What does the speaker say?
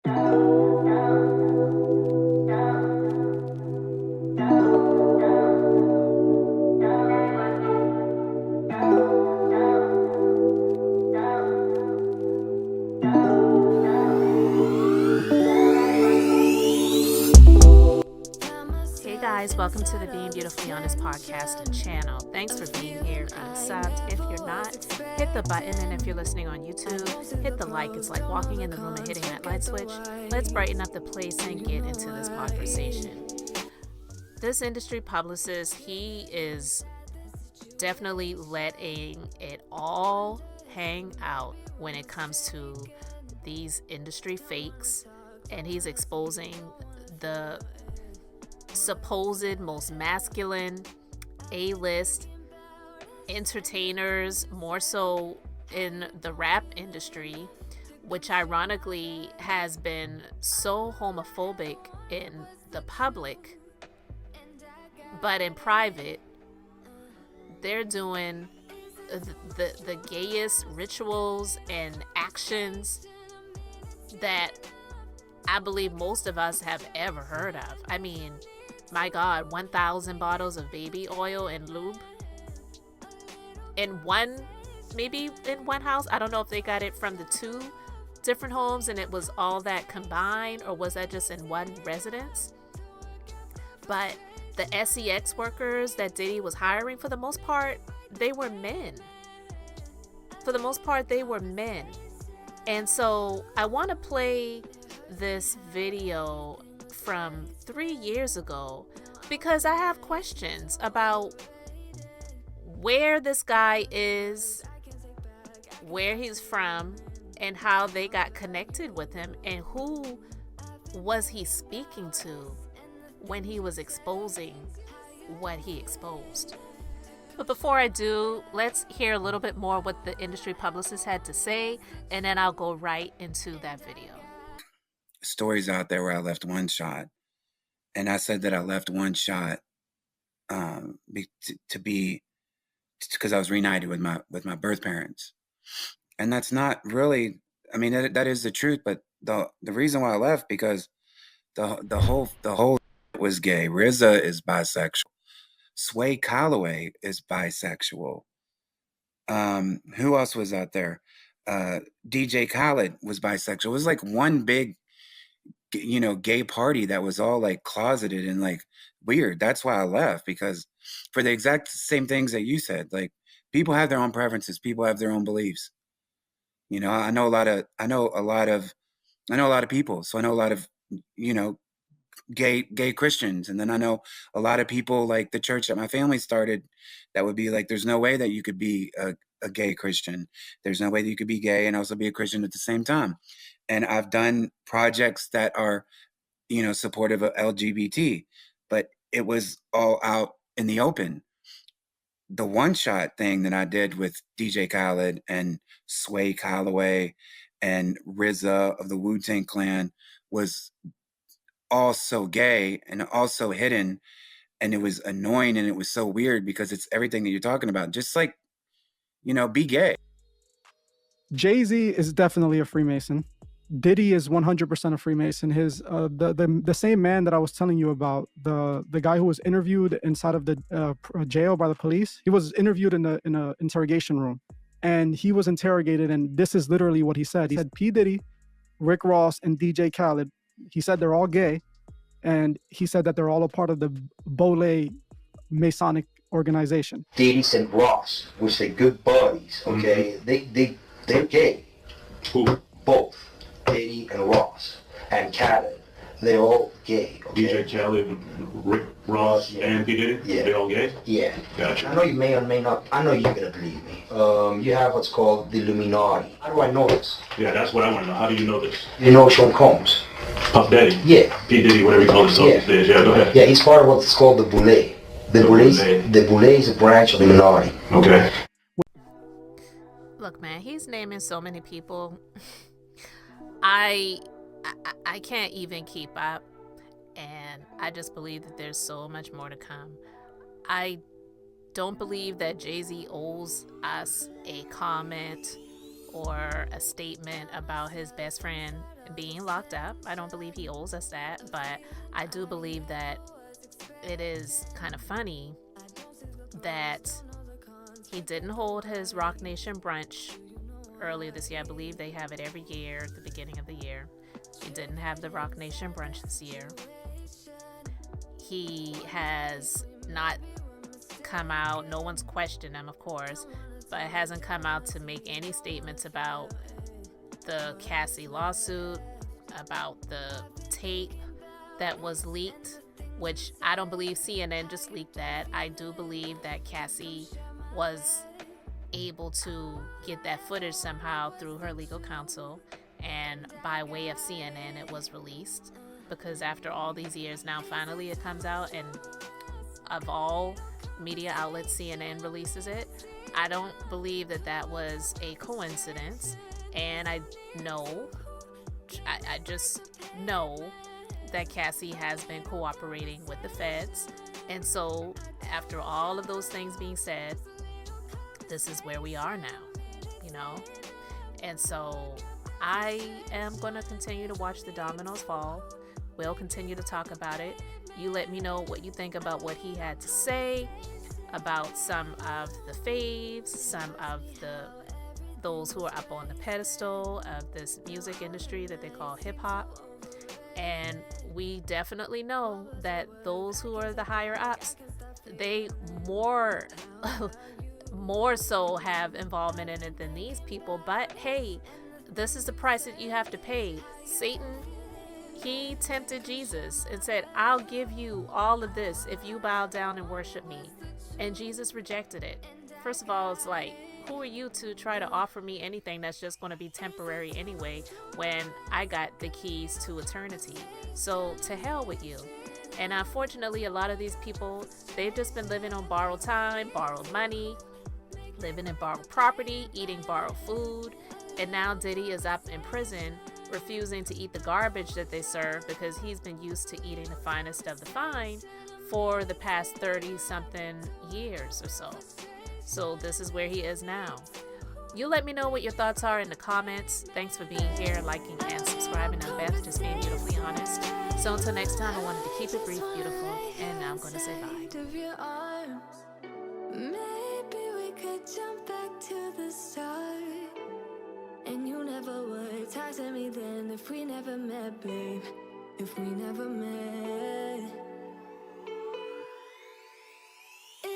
Hey guys, welcome to the Being Beautifully Honest podcast and channel. Thanks for being here. I'm subbed. If you're not, hit the button, and if you're listening on YouTube, hit the like. It's like walking in the room and hitting that light switch. Let's brighten up the place and get into this conversation. This industry publicist, he is definitely letting it all hang out when it comes to these industry fakes, and he's exposing the supposed most masculine A-list entertainers, more so in the rap industry, which ironically has been so homophobic in the public, but in private they're doing the gayest rituals and actions that I believe most of us have ever heard of. I mean, my God, 1,000 bottles of baby oil and lube maybe in one house. I don't know if they got it from the two different homes and it was all that combined, or was that just in one residence? But the sex workers that Diddy was hiring, for the most part, they were men. And so I want to play this video from 3 years ago because I have questions about where this guy is, where he's from, and how they got connected with him, and who was he speaking to when he was exposing what he exposed. But before I do, let's hear a little bit more what the industry publicist had to say, and then I'll go right into that video. Stories out there where I left one shot, and I said that I left one shot to be because I was reunited with my birth parents, and that's not really. I mean, that is the truth, but the reason why I left, because the whole was gay. RZA is bisexual. Sway Calloway is bisexual. Who else was out there? DJ Khaled was bisexual. It was like one big, gay party that was all like closeted and like weird. That's why I left, because for the exact same things that you said, like, people have their own preferences. People have their own beliefs. I know a lot of people. So I know a lot of, gay Christians. And then I know a lot of people like the church that my family started that would be like, there's no way that you could be a gay Christian. There's no way that you could be gay and also be a Christian at the same time. And I've done projects that are, supportive of LGBT, but it was all out in the open. The one shot thing that I did with DJ Khaled and Sway Calloway and RZA of the Wu-Tang Clan was also gay and also hidden, and it was annoying, and it was so weird because it's everything that you're talking about. Just like, be gay. Jay-Z is definitely a Freemason. Diddy is 100% a Freemason. His the same man that I was telling you about, the guy who was interviewed inside of the jail by the police, he was interviewed in a interrogation room, and he was interrogated, and this is literally what he said. He said P. Diddy, Rick Ross, and DJ Khaled, he said they're all gay, and he said that they're all a part of the Bole Masonic organization. Diddy and Ross, which are good buddies, okay? Mm-hmm. They're gay. Who? Both. Diddy and Ross. And Khaled. They're all gay, okay? DJ Khaled, Rick Ross, yeah. and P. Diddy? Yeah. They're all gay? Yeah. Gotcha. I know you may or may not, I know you're gonna believe me. You have what's called the Illuminati. How do I know this? Yeah, that's what I want to know. How do you know this? You know Sean Combs? Puff Daddy? Yeah. P. Diddy, whatever you call himself these days. Yeah, go ahead. Yeah, he's part of what's called the Boule. The Boule is a branch of the Illuminati. Okay. Look, man, he's naming so many people. I can't even keep up, and I just believe that there's so much more to come. I don't believe that Jay-Z owes us a comment or a statement about his best friend being locked up. I don't believe he owes us that, but I do believe that it is kind of funny that he didn't hold his Rock Nation brunch earlier this year. I believe they have it every year at the beginning of the year. He didn't have the Rock Nation brunch this year. He has not come out, no one's questioned him, of course, but hasn't come out to make any statements about the Cassie lawsuit, about the tape that was leaked, which I don't believe CNN just leaked that. I do believe that Cassie was able to get that footage somehow through her legal counsel, and by way of CNN it was released, because after all these years now finally it comes out, and of all media outlets CNN releases it. I don't believe that that was a coincidence, and I just know that Cassie has been cooperating with the feds, and so after all of those things being said, this is where we are now, you know? And so I am going to continue to watch the dominoes fall. We'll continue to talk about it. You let me know what you think about what he had to say about some of the faves, some of those who are up on the pedestal of this music industry that they call hip hop. And we definitely know that those who are the higher ups, they more so have involvement in it than these people. But hey, this is the price that you have to pay. Satan, he tempted Jesus and said, I'll give you all of this if you bow down and worship me. And Jesus rejected it. First of all, it's like, who are you to try to offer me anything that's just going to be temporary anyway, when I got the keys to eternity? So to hell with you. And unfortunately, a lot of these people, they've just been living on borrowed time, borrowed money, living in borrowed property, eating borrowed food. And now Diddy is up in prison, refusing to eat the garbage that they serve because he's been used to eating the finest of the fine for the past 30-something years or so. So this is where he is now. You let me know what your thoughts are in the comments. Thanks for being here, liking and subscribing. I'm Beth, just being beautifully honest. So until next time, I wanted to keep it brief, beautiful, and now I'm going to say bye. Maybe we could jump back to the start. And you never would talk to me then if we never met, babe. If we never met.